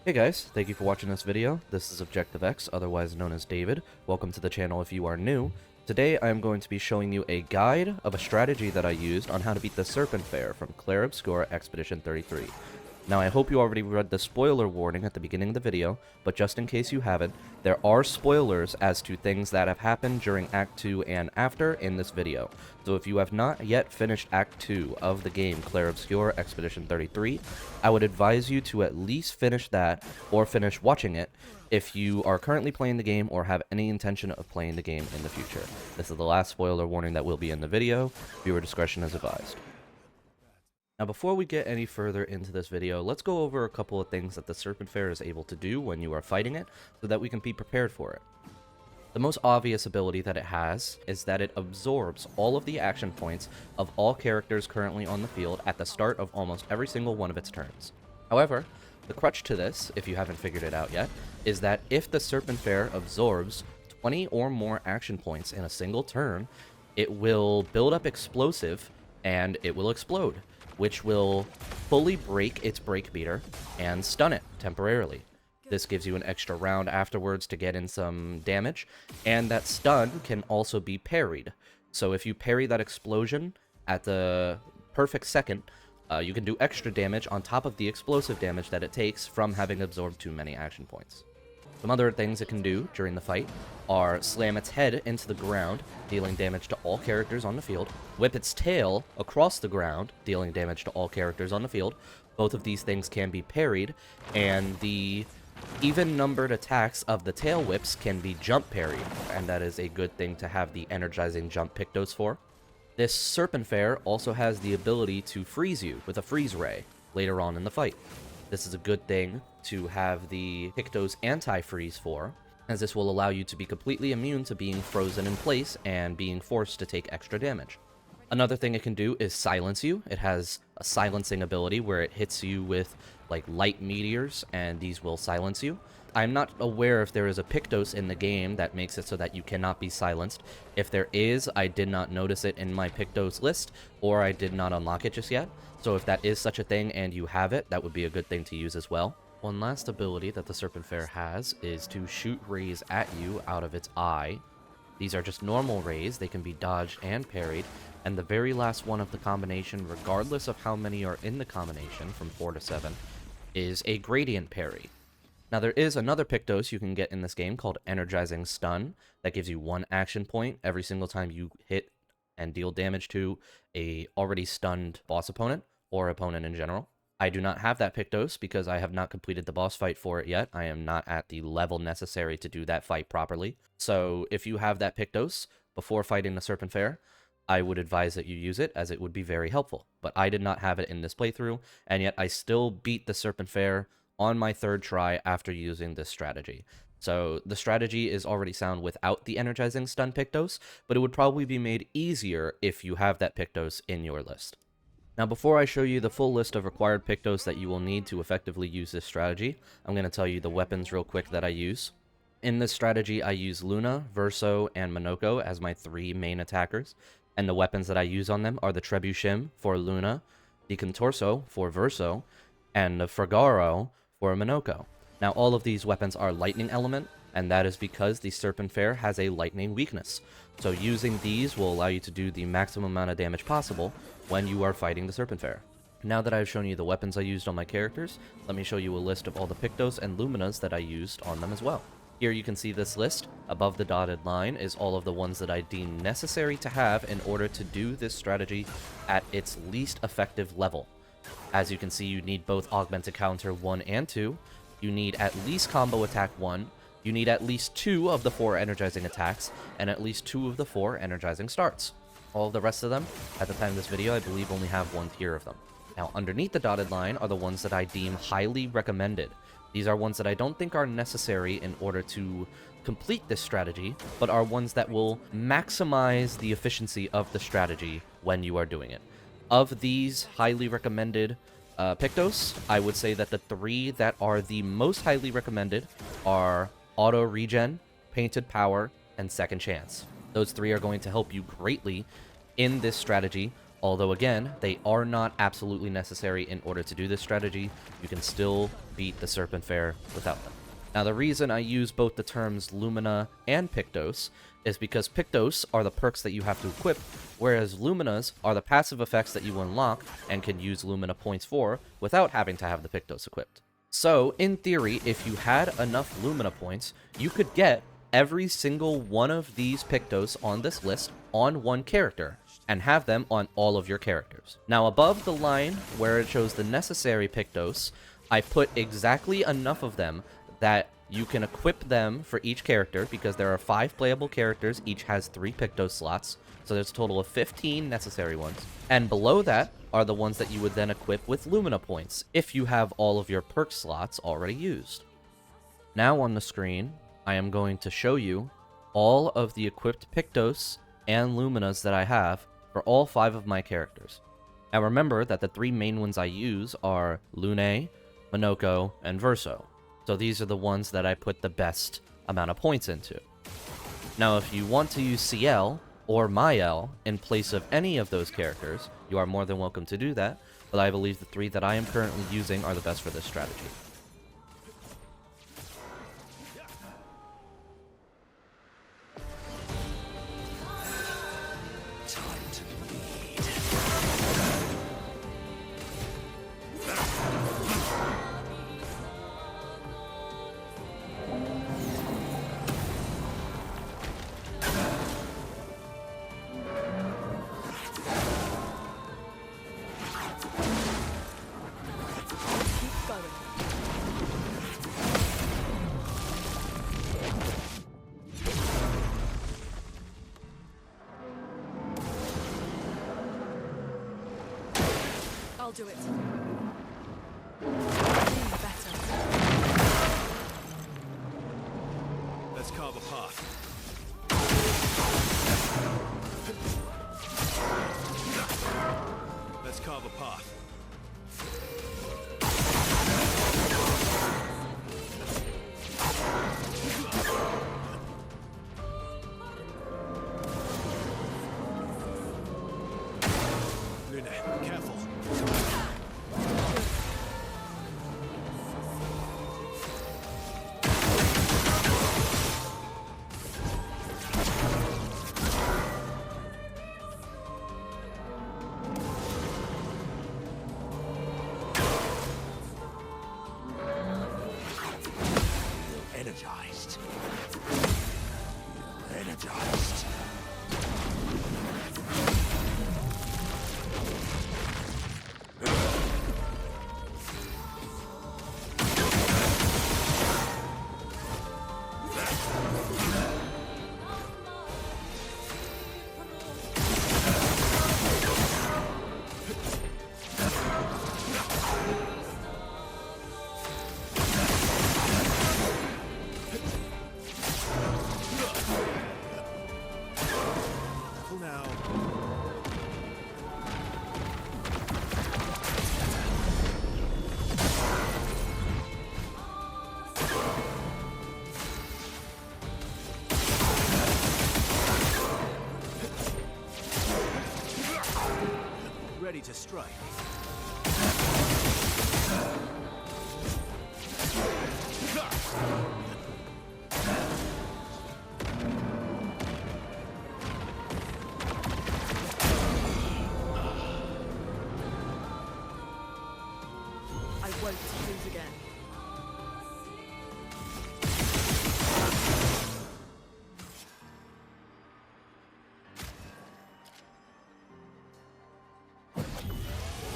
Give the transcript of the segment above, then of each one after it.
Hey guys, thank you for watching this video. This is ObjectiveX, otherwise known as David. Welcome to the channel if you are new. Today I am going to be showing you a guide of a strategy that I used on how to beat the Serpenphare from Clair Obscur Expedition 33. Now I hope you already read the spoiler warning at the beginning of the video, but just in case you haven't, there are spoilers as to things that have happened during Act 2 and after in this video. So if you have not yet finished Act 2 of the game Clair Obscur Expedition 33, I would advise you to at least finish that or finish watching it if you are currently playing the game or have any intention of playing the game in the future. This is the last spoiler warning that will be in the video. Viewer discretion is advised. Now before we get any further into this video, let's go over a couple of things that the Serpenphare is able to do when you are fighting it, so that we can be prepared for it. The most obvious ability that it has is that it absorbs all of the action points of all characters currently on the field at the start of almost every single one of its turns. However, the crutch to this, if you haven't figured it out yet, is that if the Serpenphare absorbs 20 or more action points in a single turn, it will build up explosive and it will explode, which will fully break its break meter and stun it temporarily. This gives you an extra round afterwards to get in some damage, and that stun can also be parried. So if you parry that explosion at the perfect second, you can do extra damage on top of the explosive damage that it takes from having absorbed too many action points. Some other things it can do during the fight are slam its head into the ground, dealing damage to all characters on the field, whip its tail across the ground, dealing damage to all characters on the field. Both of these things can be parried, and the even-numbered attacks of the tail whips can be jump parried, and that is a good thing to have the energizing jump Pictos for. This Serpenphare also has the ability to freeze you with a freeze ray later on in the fight. This is a good thing to have the Pictos anti-freeze for, as this will allow you to be completely immune to being frozen in place and being forced to take extra damage. Another thing it can do is silence you. It has a silencing ability where it hits you with like light meteors, and these will silence you. I'm not aware if there is a Pictos in the game that makes it so that you cannot be silenced. If there is, I did not notice it in my Pictos list, or I did not unlock it just yet. So if that is such a thing and you have it, that would be a good thing to use as well. One last ability that the Serpenphare has is to shoot rays at you out of its eye. These are just normal rays, they can be dodged and parried, and the very last one of the combination, regardless of how many are in the combination, from 4 to 7, is a gradient parry. Now there is another Pictos you can get in this game called Energizing Stun, that gives you 1 action point every single time you hit and deal damage to a already stunned boss opponent, or opponent in general. I do not have that Pictos because I have not completed the boss fight for it yet. I am not at the level necessary to do that fight properly. So if you have that Pictos before fighting the Serpenphare, I would advise that you use it, as it would be very helpful. But I did not have it in this playthrough, and yet I still beat the Serpenphare on my 3rd try after using this strategy. So the strategy is already sound without the Energizing Stun Pictos, but it would probably be made easier if you have that Pictos in your list. Now before I show you the full list of required Pictos that you will need to effectively use this strategy, I'm going to tell you the weapons real quick that I use. In this strategy I use Luna, Verso, and Monoko as my 3 main attackers, and the weapons that I use on them are the Trebuchet for Luna, the Contorso for Verso, and the Fragaro for Monoko. Now all of these weapons are lightning element, and that is because the Serpenphare has a lightning weakness. So using these will allow you to do the maximum amount of damage possible when you are fighting the Serpenphare. Now that I've shown you the weapons I used on my characters, let me show you a list of all the Pictos and Luminas that I used on them as well. Here you can see this list. Above the dotted line is all of the ones that I deem necessary to have in order to do this strategy at its least effective level. As you can see, you need both Augmented Counter 1 and 2, you need at least Combo Attack 1, you need at least 2 of the 4 energizing attacks, and at least 2 of the 4 energizing starts. All of the rest of them, at the time of this video, I believe only have 1 tier of them. Now, underneath the dotted line are the ones that I deem highly recommended. These are ones that I don't think are necessary in order to complete this strategy, but are ones that will maximize the efficiency of the strategy when you are doing it. Of these highly recommended Pictos, I would say that the 3 that are the most highly recommended are Auto Regen, Painted Power, and Second Chance. Those 3 are going to help you greatly in this strategy Although again, they are not absolutely necessary in order to do this strategy. You can still beat the Serpenphare without them. Now, the reason I use both the terms Lumina and Pictos is because Pictos are the perks that you have to equip, whereas Luminas are the passive effects that you unlock and can use Lumina points for without having to have the Pictos equipped. So, in theory, if you had enough Lumina points, you could get every single one of these Pictos on this list on one character, and have them on all of your characters. Now, above the line where it shows the necessary Pictos, I put exactly enough of them that you can equip them for each character, because there are 5 playable characters, each has 3 Pictos slots, so there's a total of 15 necessary ones. And below that are the ones that you would then equip with Lumina points, if you have all of your perk slots already used. Now on the screen, I am going to show you all of the equipped Pictos and Luminas that I have for all 5 of my characters. Now remember that the 3 main ones I use are Lune, Minoko, and Verso. So these are the ones that I put the best amount of points into. Now if you want to use CL or Mael in place of any of those characters, you are more than welcome to do that, but I believe the 3 that I am currently using are the best for this strategy. I'll do it. Better. Let's carve a path. Let's carve a path. Luna, careful. Energized. Energized. Now. Ready to strike. I won't lose again.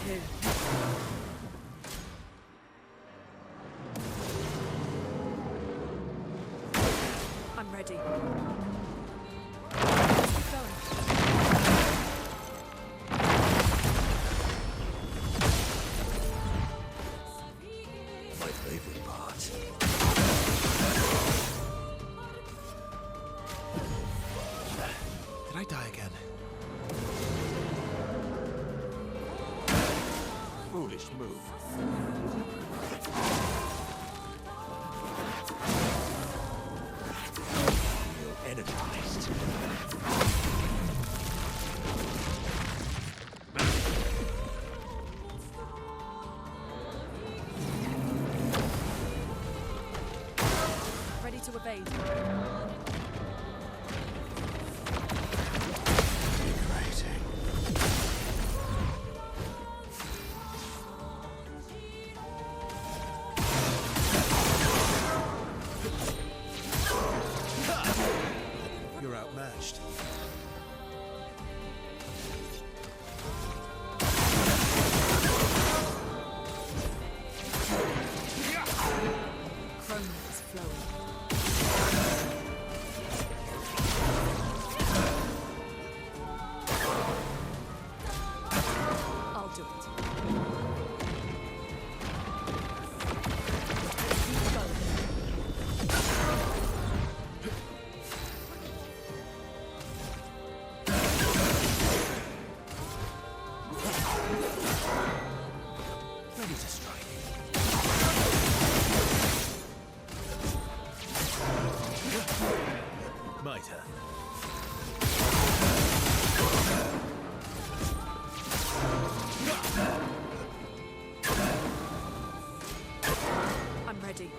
Here. I'm ready. Keep going. My favorite part. Did I die again? Foolish move. Feel energized. waiting. Invigorating. You're outmatched. Chroma is flowing. I'll do it. Keep going. Ready to strike. My turn. I'm ready.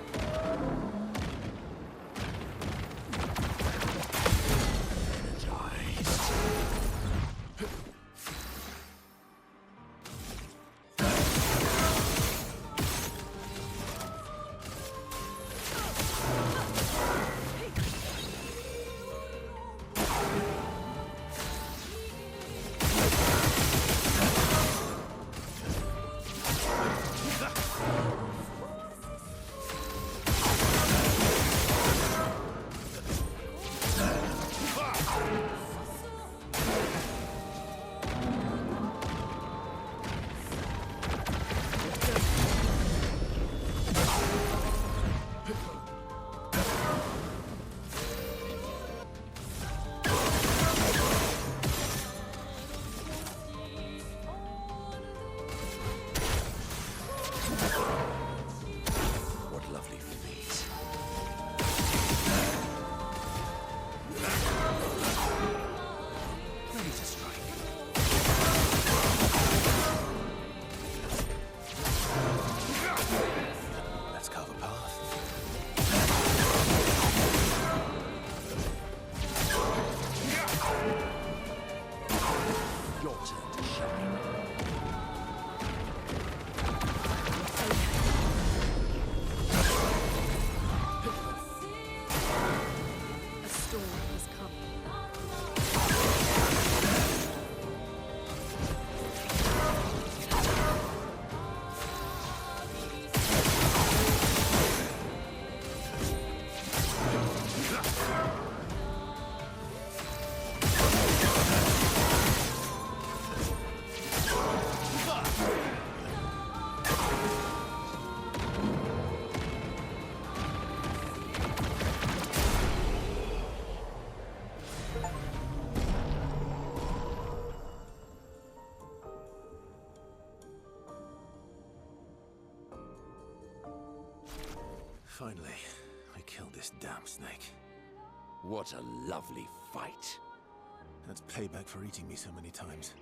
Energized. What lovely feet. Ready to strike. Let's carve a path. Your turn to shine. A storm has come. Finally, I killed this damn snake. What a lovely fight. That's payback for eating me so many times.